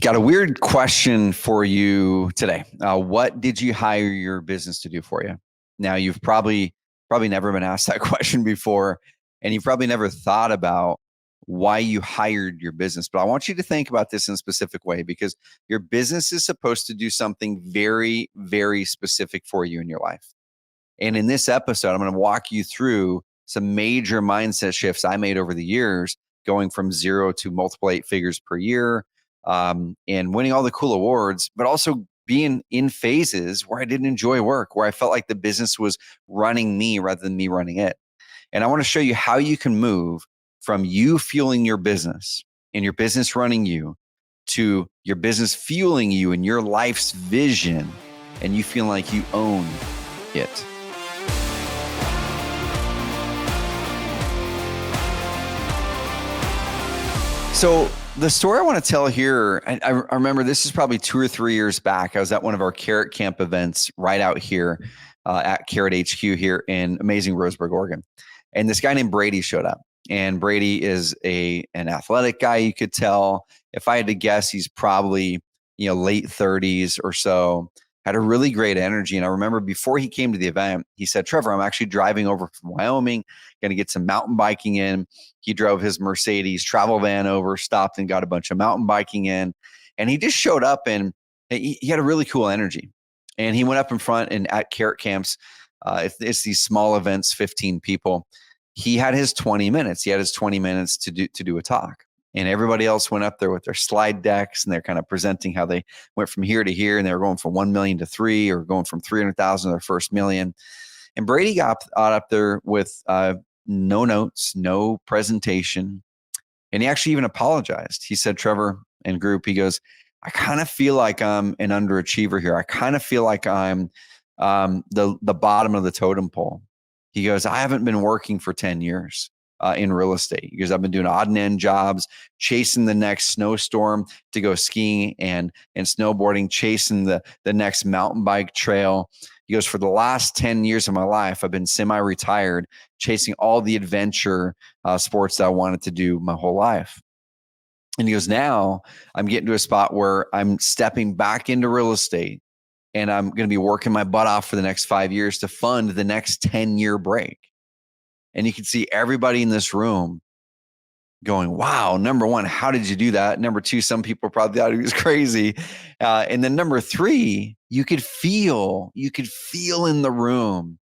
Got a weird question for you today. What did you hire your business to do for you? Now, you've probably never been asked that question before, and you've probably never thought about why you hired your business. But I want you to think about this in a specific way because your business is supposed to do something very, very specific for you in your life. And in this episode, I'm going to walk you through some major mindset shifts I made over the years, going from zero to multiple eight figures per year, and winning all the cool awards, but also being in phases where I didn't enjoy work, where I felt like the business was running me rather than me running it. And I want to show you how you can move from you fueling your business and your business running you to your business fueling you and your life's vision, and you feel like you own it. So the story I want to tell here, I remember this is probably 2 or 3 years back. I was at one of our Carrot Camp events right out here at Carrot HQ here in amazing Roseburg, Oregon. And this guy named Brady showed up. And Brady is an athletic guy, you could tell. If I had to guess, he's probably late 30s or so. Had a really great energy. And I remember before he came to the event, he said, "Trevor, I'm actually driving over from Wyoming, going to get some mountain biking in." He drove his Mercedes travel van over, stopped and got a bunch of mountain biking in. And he just showed up and he had a really cool energy. And he went up in front and at Carrot Camps, it's these small events, 15 people. He had his 20 minutes. He had his 20 minutes to do a talk. And everybody else went up there with their slide decks and they're kind of presenting how they went from here to here, and they were going from 1 million to 3, or going from 300,000 to their first million. And Brady got up there with no notes, no presentation. And he actually even apologized. He said, "Trevor and group," he goes, "I kind of feel like I'm an underachiever here. I kind of feel like I'm the bottom of the totem pole." He goes, "I haven't been working for 10 years in real estate because I've been doing odd and end jobs, chasing the next snowstorm to go skiing and snowboarding, chasing the next mountain bike trail." He goes, "For the last 10 years of my life, I've been semi-retired, chasing all the adventure sports that I wanted to do my whole life." And he goes, "Now I'm getting to a spot where I'm stepping back into real estate, and I'm going to be working my butt off for the next 5 years to fund the next 10-year break." And you can see everybody in this room going, "Wow, number one, how did you do that?" Number two, some people probably thought he was crazy. And then number three, you could feel in the room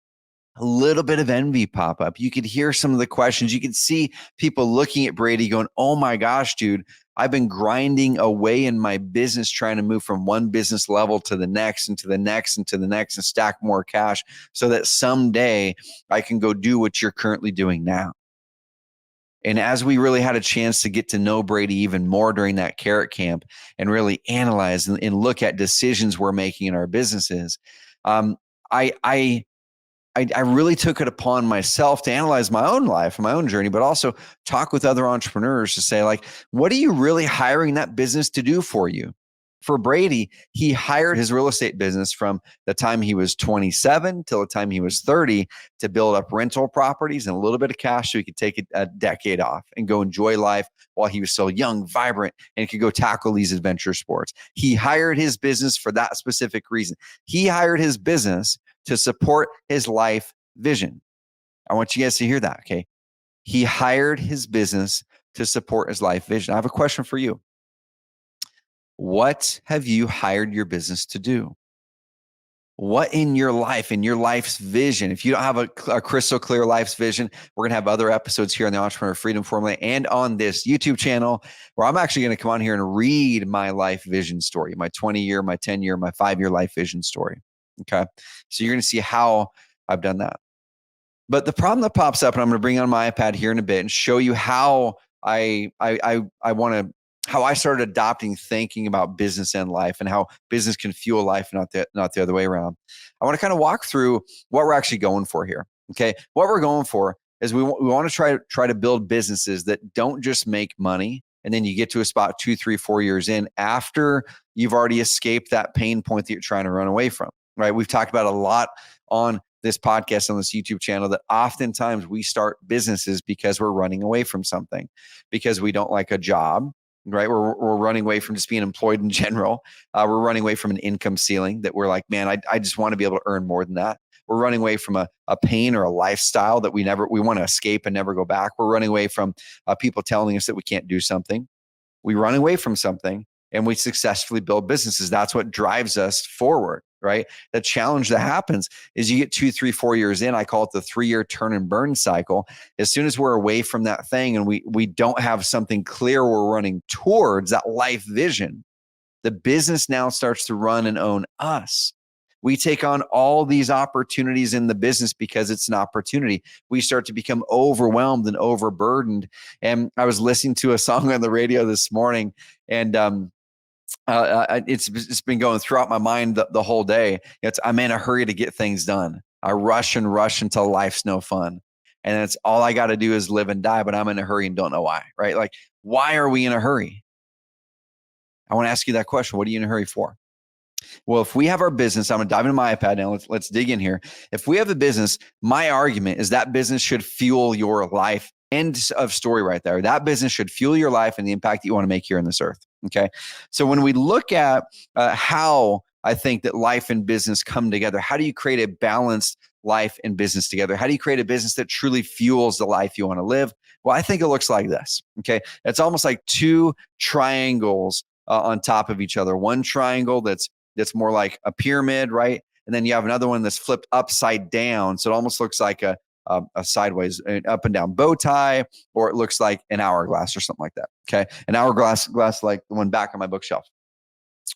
a little bit of envy pop up. You could hear some of the questions. You could see people looking at Brady going, "Oh my gosh, dude, I've been grinding away in my business, trying to move from one business level to the next and to the next and to the next and stack more cash so that someday I can go do what you're currently doing now." And as we really had a chance to get to know Brady even more during that Carrot Camp and really analyze and look at decisions we're making in our businesses, um, I, I I really took it upon myself to analyze my own life and my own journey, but also talk with other entrepreneurs to say, like, what are you really hiring that business to do for you? For Brady, he hired his real estate business from the time he was 27 till the time he was 30 to build up rental properties and a little bit of cash so he could take a decade off and go enjoy life while he was still young, vibrant, and could go tackle these adventure sports. He hired his business for that specific reason. He hired his business to support his life vision. I want you guys to hear that, okay? He hired his business to support his life vision. I have a question for you. What have you hired your business to do? What in your life's vision? If you don't have a crystal clear life's vision, we're going to have other episodes here on the Entrepreneur Freedom Formula and on this YouTube channel where I'm actually going to come on here and read my life vision story, my 20-year, my 10-year, my 5-year life vision story. Okay. So you're going to see how I've done that. But the problem that pops up, and I'm going to bring on my iPad here in a bit and show you how how I started adopting thinking about business and life and how business can fuel life, not the other way around. I want to kind of walk through what we're actually going for here. Okay. What we're going for is we want to try to build businesses that don't just make money. And then you get to a spot 2, 3, 4 years in after you've already escaped that pain point that you're trying to run away from, right? We've talked about a lot on this podcast, on this YouTube channel, that oftentimes we start businesses because we're running away from something, because we don't like a job, right? We're running away from just being employed in general. We're running away from an income ceiling that we're like, man, I just want to be able to earn more than that. We're running away from a pain or a lifestyle that we want to escape and never go back. We're running away from people telling us that we can't do something. We run away from something and we successfully build businesses. That's what drives us forward, right? The challenge that happens is you get 2, 3, 4 years in. I call it the 3-year turn and burn cycle. As soon as we're away from that thing and we don't have something clear we're running towards, that life vision, the business now starts to run and own us. We take on all these opportunities in the business because it's an opportunity. We start to become overwhelmed and overburdened. And I was listening to a song on the radio this morning, and it's been going throughout my mind the whole day. I'm in a hurry to get things done. I rush and rush until life's no fun. And it's all I got to do is live and die, but I'm in a hurry and don't know why, right? Like, why are we in a hurry? I want to ask you that question. What are you in a hurry for? Well, if we have our business, I'm going to dive into my iPad now. Let's dig in here. If we have a business, my argument is that business should fuel your life. End of story right there. That business should fuel your life and the impact that you want to make here on this earth. Okay. So when we look at how I think that life and business come together, how do you create a balanced life and business together? How do you create a business that truly fuels the life you want to live? Well, I think it looks like this. Okay. It's almost like two triangles on top of each other. One triangle that's more like a pyramid, right? And then you have another one that's flipped upside down. So it almost looks like a sideways, an up and down bow tie, or it looks like an hourglass or something like that. Okay. An hourglass like the one back on my bookshelf.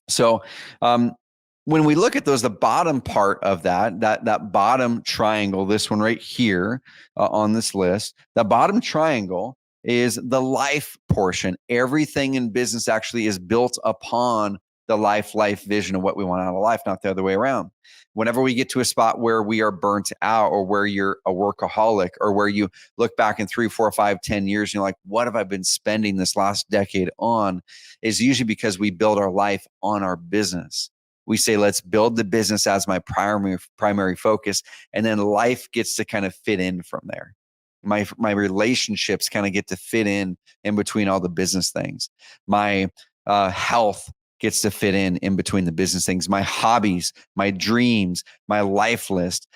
So when we look at those, the bottom part of that bottom triangle, this one right here on this list, the bottom triangle is the life portion. Everything in business actually is built upon the life vision of what we want out of life, not the other way around. Whenever we get to a spot where we are burnt out, or where you're a workaholic, or where you look back in 3, 4, 5, 10 years, and you're like, what have I been spending this last decade on? Is usually because we build our life on our business. We say, let's build the business as my primary focus. And then life gets to kind of fit in from there. My relationships kind of get to fit in between all the business things. My health gets to fit in between the business things. My hobbies, my dreams, my life list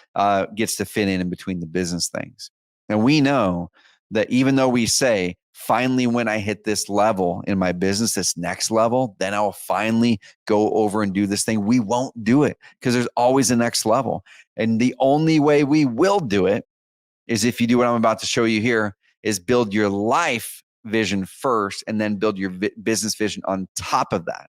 gets to fit in between the business things. And we know that even though we say, finally, when I hit this level in my business, this next level, then I'll finally go over and do this thing. We won't do it because there's always a next level. And the only way we will do it is if you do what I'm about to show you here, is build your life vision first and then build your business vision on top of that.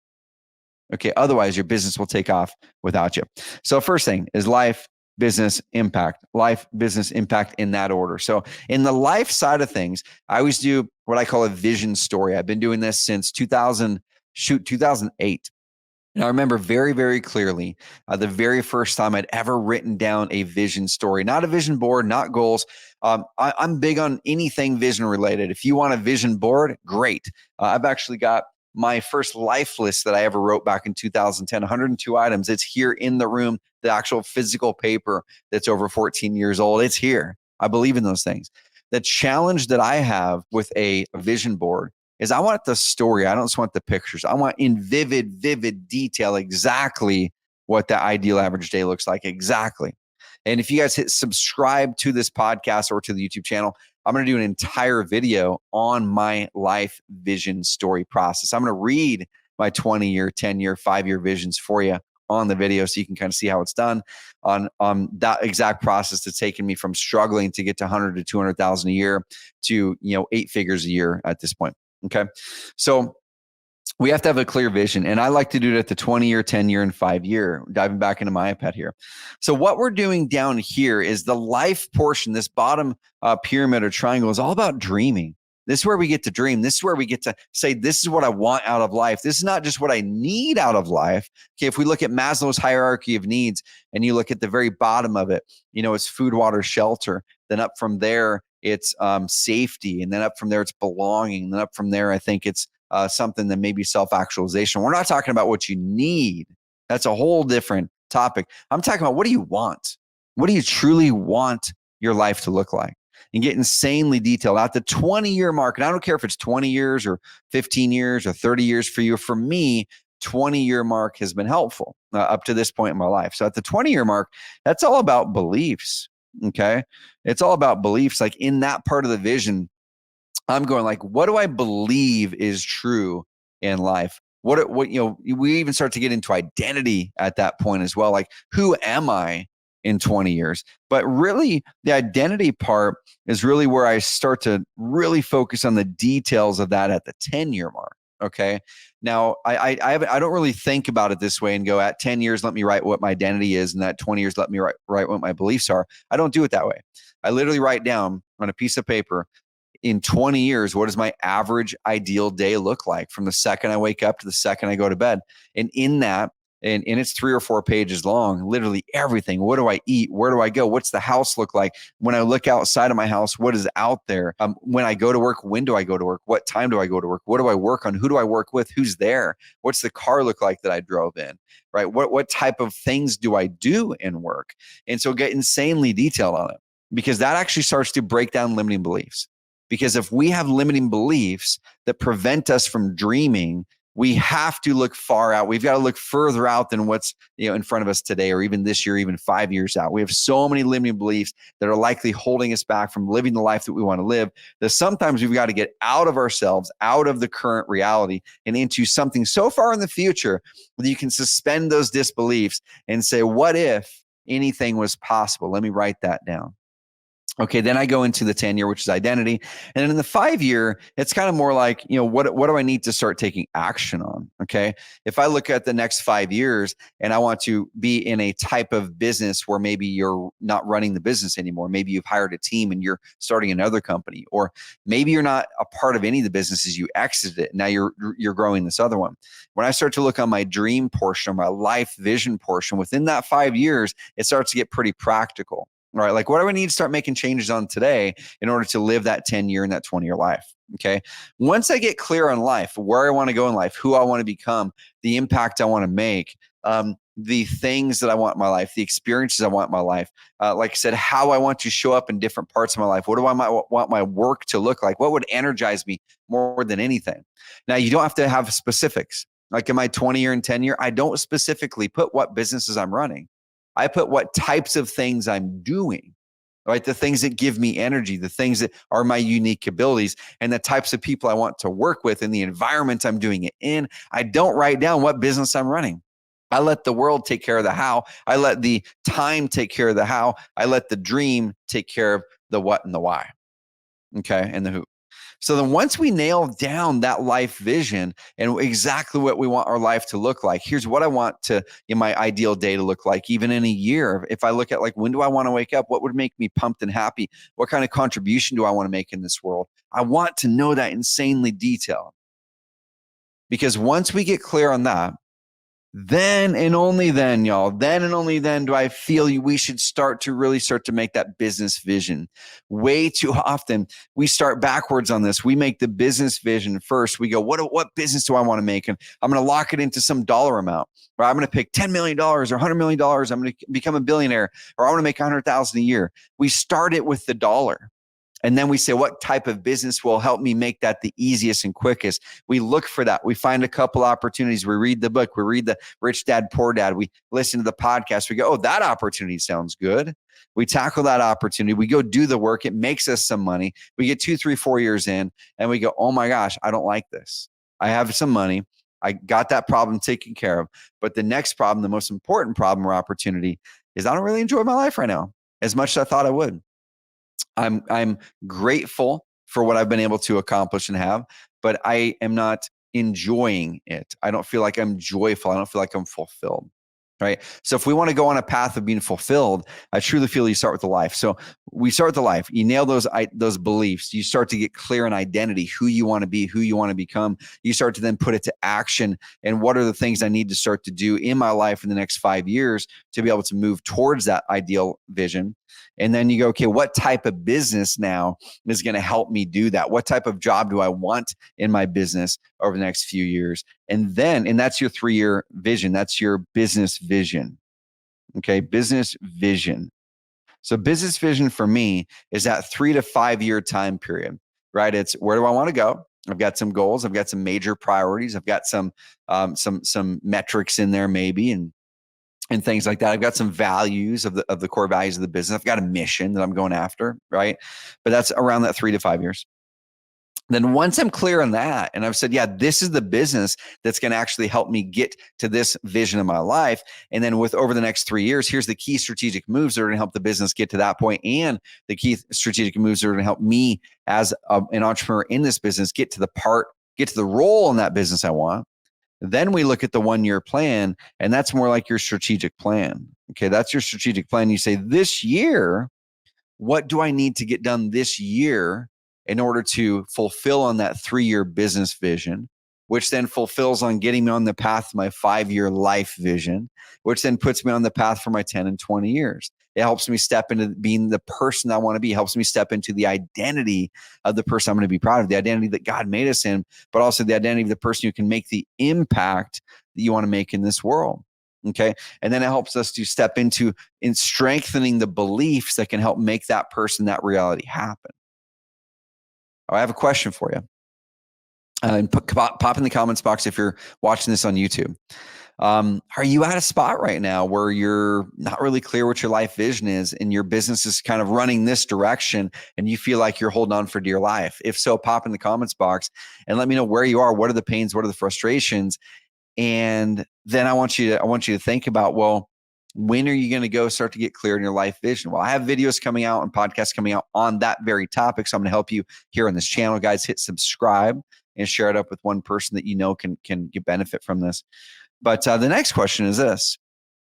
Okay. Otherwise, your business will take off without you. So first thing is life, business, impact. Life, business, impact, in that order. So in the life side of things, I always do what I call a vision story. I've been doing this since 2008. And I remember very, very clearly the very first time I'd ever written down a vision story, not a vision board, not goals. I'm big on anything vision related. If you want a vision board, great. I've actually got my first life list that I ever wrote back in 2010, 102 items. It's here in the room, the actual physical paper that's over 14 years old. It's here. I believe in those things. The challenge that I have with a vision board is I want the story. I don't just want the pictures. I want in vivid detail exactly what the ideal average day looks like. Exactly. And if you guys hit subscribe to this podcast or to the YouTube channel, I'm going to do an entire video on my life vision story process. I'm going to read my 20-year, 10-year, 5-year visions for you on the video so you can kind of see how it's done on that exact process that's taken me from struggling to get to 100 to 200,000 a year to 8 figures a year at this point. Okay. So we have to have a clear vision. And I like to do it at the 20-year, 10-year, and 5-year, diving back into my iPad here. So what we're doing down here is the life portion, this bottom pyramid or triangle is all about dreaming. This is where we get to dream. This is where we get to say, this is what I want out of life. This is not just what I need out of life. Okay. If we look at Maslow's hierarchy of needs and you look at the very bottom of it, it's food, water, shelter. Then up from there, it's safety. And then up from there, it's belonging. And then up from there, I think it's something that maybe self-actualization. We're not talking about what you need. That's a whole different topic. I'm talking about, what do you want? What do you truly want your life to look like? and get insanely detailed at the 20-year mark. And I don't care if it's 20 years or 15 years or 30 years for you. For me, 20-year mark has been helpful up to this point in my life. So at the 20-year mark, that's all about beliefs. Okay. It's all about beliefs. Like in that part of the vision, I'm going like, what do I believe is true in life? What, we even start to get into identity at that point as well. Like, who am I in 20 years? But really, the identity part is really where I start to really focus on the details of that at the 10-year mark. Okay. Now, I don't really think about it this way and go at 10 years, let me write what my identity is. And that 20 years, let me write what my beliefs are. I don't do it that way. I literally write down on a piece of paper, in 20 years, what does my average ideal day look like from the second I wake up to the second I go to bed? And in that, and it's 3 or 4 pages long, literally everything. What do I eat? Where do I go? What's the house look like? When I look outside of my house, what is out there? When I go to work, when do I go to work? What time do I go to work? What do I work on? Who do I work with? Who's there? What's the car look like that I drove in? Right? What type of things do I do in work? And so get insanely detailed on it, because that actually starts to break down limiting beliefs. Because if we have limiting beliefs that prevent us from dreaming, we have to look far out. We've got to look further out than what's in front of us today, or even this year, even 5 years out. We have so many limiting beliefs that are likely holding us back from living the life that we want to live, that sometimes we've got to get out of ourselves, out of the current reality, and into something so far in the future that you can suspend those disbeliefs and say, what if anything was possible? Let me write that down. Okay, then I go into the 10-year, which is identity. And then in the 5-year, it's kind of more like, what do I need to start taking action on? Okay. If I look at the next 5 years and I want to be in a type of business where maybe you're not running the business anymore, maybe you've hired a team and you're starting another company, or maybe you're not a part of any of the businesses, you exited it. Now you're growing this other one. When I start to look on my dream portion, or my life vision portion, within that 5 years, it starts to get pretty practical. Right? Like, what do I need to start making changes on today in order to live that 10-year and that 20-year life? Okay. Once I get clear on life, where I want to go in life, who I want to become, the impact I want to make, the things that I want in my life, the experiences I want in my life, like I said, how I want to show up in different parts of my life. What do I want my work to look like? What would energize me more than anything? Now, you don't have to have specifics. Like in my 20-year and 10-year, I don't specifically put what businesses I'm running. I put what types of things I'm doing, right? The things that give me energy, the things that are my unique abilities, and the types of people I want to work with, and the environment I'm doing it in. I don't write down what business I'm running. I let the world take care of the how. I let the time take care of the how. I let the dream take care of the what and the why. Okay. And the who. So then once we nail down that life vision and exactly what we want our life to look like, here's what I want to in my ideal day to look like, even in a year. If I look at like, when do I want to wake up? What would make me pumped and happy? What kind of contribution do I want to make in this world? I want to know that insanely detailed. Because once we get clear on that, then and only then, y'all, then and only then do I feel we should start to make that business vision. Way too often, we start backwards on this. We make the business vision first. We go, what business do I want to make? And I'm going to lock it into some dollar amount. Or I'm going to pick $10 million or $100 million. I'm going to become a billionaire, or I want to make $100,000 a year. We start it with the dollar. And then we say, what type of business will help me make that the easiest and quickest? We look for that. We find a couple opportunities. We read the book. We read the Rich Dad, Poor Dad. We listen to the podcast. We go, oh, that opportunity sounds good. We tackle that opportunity. We go do the work. It makes us some money. We get 2, 3, 4 years in and we go, oh my gosh, I don't like this. I have some money. I got that problem taken care of. But the next problem, the most important problem or opportunity, is I don't really enjoy my life right now as much as I thought I would. I'm grateful for what I've been able to accomplish and have, but I am not enjoying it. I don't feel like I'm joyful. I don't feel like I'm fulfilled. Right. So if we want to go on a path of being fulfilled, I truly feel you start with the life. So we start with the life. You nail those beliefs. You start to get clear on identity, who you want to be, who you want to become. You start to then put it to action. And what are the things I need to start to do in my life in the next 5 years to be able to move towards that ideal vision? And then you go, okay, what type of business now is going to help me do that? What type of job do I want in my business over the next few years? And that's your 3-year vision. That's your business vision. Okay. Business vision. So business vision for me is that 3 to 5 year time period, right? It's where do I want to go? I've got some goals. I've got some major priorities. I've got some metrics in there maybe, and things like that. I've got some values of the core values of the business. I've got a mission that I'm going after, right? But that's around that 3 to 5 years. Then once I'm clear on that, and I've said, yeah, this is the business that's going to actually help me get to this vision of my life. And then with over the next 3 years, here's the key strategic moves that are going to help the business get to that point, and the key strategic moves that are going to help me as an entrepreneur in this business get to the role in that business I want. Then we look at the 1 year plan, and that's more like your strategic plan. Okay, that's your strategic plan. You say, this year, what do I need to get done this year in order to fulfill on that 3 year business vision, which then fulfills on getting me on the path to my 5 year life vision, which then puts me on the path for my 10 and 20 years. It helps me step into being the person I want to be, helps me step into the identity of the person I'm going to be proud of, the identity that God made us in, but also the identity of the person who can make the impact that you want to make in this world. Okay. And then it helps us to step into in strengthening the beliefs that can help make that person, that reality happen. I have a question for you. And pop in the comments box if you're watching this on YouTube. Are you at a spot right now where you're not really clear what your life vision is, and your business is kind of running this direction and you feel like you're holding on for dear life? If so, pop in the comments box and let me know where you are. What are the pains? What are the frustrations? And then I want you to think about, well, when are you going to go start to get clear in your life vision? Well, I have videos coming out and podcasts coming out on that very topic. So I'm going to help you here on this channel. Guys, hit subscribe and share it up with one person that you know can get benefit from this. But the next question is this.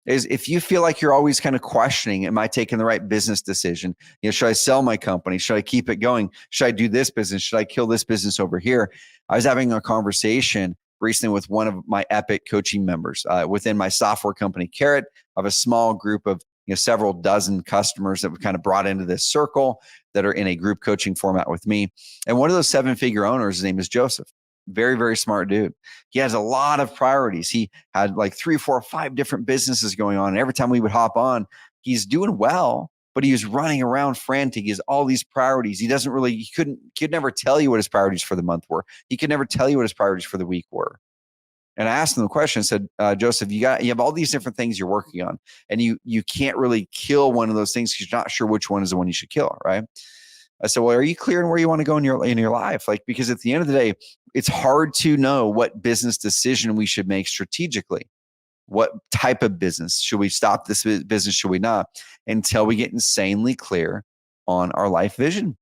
Is if you feel like you're always kind of questioning, am I taking the right business decision? Should I sell my company? Should I keep it going? Should I do this business? Should I kill this business over here? I was having a conversation recently with one of my Epic coaching members within my software company, Carrot. I have a small group of several dozen customers that we kind of brought into this circle that are in a group coaching format with me. And one of those 7-figure owners, his name is Joseph. Very, very smart dude. He has a lot of priorities. He had like 3, 4, 5 different businesses going on. And every time we would hop on, he's doing well, but he was running around frantic. He has all these priorities. He could never tell you what his priorities for the month were. He could never tell you what his priorities for the week were. And I asked him the question, said, Joseph, you have all these different things you're working on, and you can't really kill one of those things because you're not sure which one is the one you should kill, right? I said, well, are you clear on where you want to go in your life? Like, because at the end of the day, it's hard to know what business decision we should make strategically. What type of business? Should we stop this business? Should we not? Until we get insanely clear on our life vision.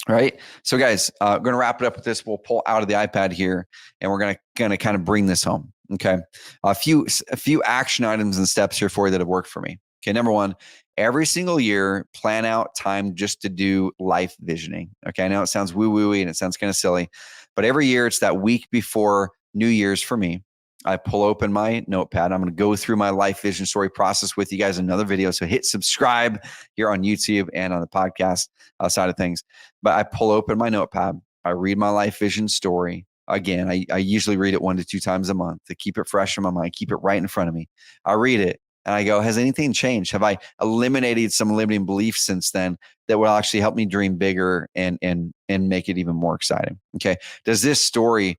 Right. So guys, I'm going to wrap it up with this. We'll pull out of the iPad here and we're going to kind of bring this home. Okay. A few action items and steps here for you that have worked for me. Okay. Number one, every single year, plan out time just to do life visioning. Okay. I know it sounds woo-woo-y and it sounds kind of silly, but every year it's that week before New Year's for me. I pull open my notepad. I'm going to go through my life vision story process with you guys in another video. So hit subscribe here on YouTube and on the podcast side of things. But I pull open my notepad. I read my life vision story. Again, I usually read it 1 to 2 times a month to keep it fresh in my mind, keep it right in front of me. I read it and I go, has anything changed? Have I eliminated some limiting beliefs since then that will actually help me dream bigger and make it even more exciting? Okay. Does this story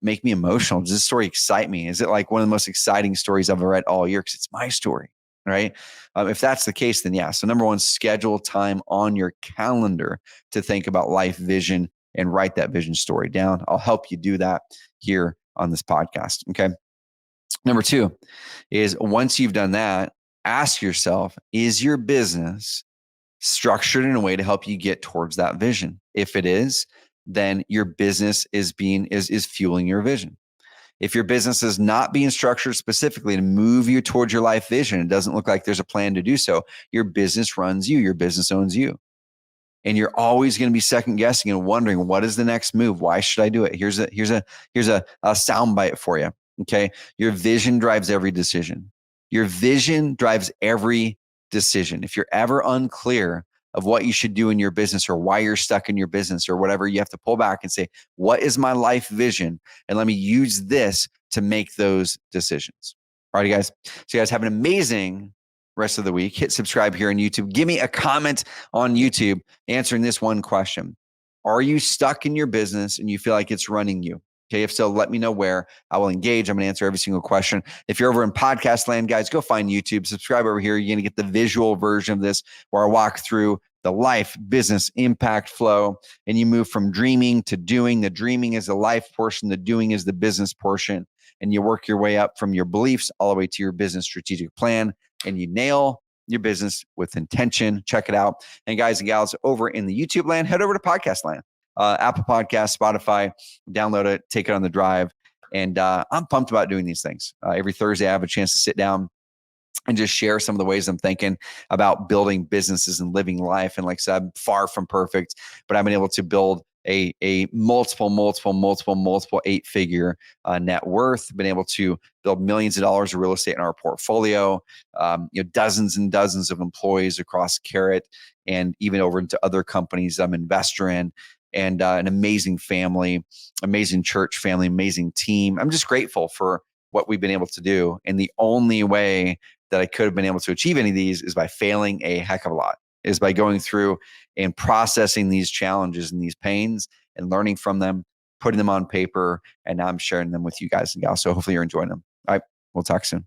make me emotional? Does this story excite me? Is it like one of the most exciting stories I've ever read all year? Because it's my story, right? If that's the case, then yeah. So number one, schedule time on your calendar to think about life vision and write that vision story down. I'll help you do that here on this podcast. Okay. Number two is once you've done that, ask yourself, is your business structured in a way to help you get towards that vision? If it is, then your business is fueling your vision. If your business is not being structured specifically to move you towards your life vision, it doesn't look like there's a plan to do so. Your business runs you, your business owns you. And you're always going to be second guessing and wondering, what is the next move? Why should I do it? Here's a soundbite for you. Okay. Your vision drives every decision. Your vision drives every decision. If you're ever unclear of what you should do in your business or why you're stuck in your business or whatever, you have to pull back and say, what is my life vision? And let me use this to make those decisions. All right, guys. So you guys have an amazing rest of the week. Hit subscribe here on YouTube. Give me a comment on YouTube answering this one question. Are you stuck in your business and you feel like it's running you? Okay, if so, let me know where. I will engage. I'm going to answer every single question. If you're over in podcast land, guys, go find YouTube. Subscribe over here. You're going to get the visual version of this where I walk through the life, business, impact flow, and you move from dreaming to doing. The dreaming is the life portion. The doing is the business portion. And you work your way up from your beliefs all the way to your business strategic plan, and you nail your business with intention. Check it out. And guys and gals over in the YouTube land, head over to podcast land. Apple Podcasts, Spotify, download it, take it on the drive. And I'm pumped about doing these things. Every Thursday, I have a chance to sit down and just share some of the ways I'm thinking about building businesses and living life. And like I said, I'm far from perfect, but I've been able to build a multiple 8-figure net worth, been able to build millions of dollars of real estate in our portfolio, dozens and dozens of employees across Carrot and even over into other companies I'm an investor in, and an amazing family, amazing church family, amazing team. I'm just grateful for what we've been able to do. And the only way that I could have been able to achieve any of these is by failing a heck of a lot, is by going through and processing these challenges and these pains and learning from them, putting them on paper, and now I'm sharing them with you guys and gals. So hopefully you're enjoying them. All right, we'll talk soon.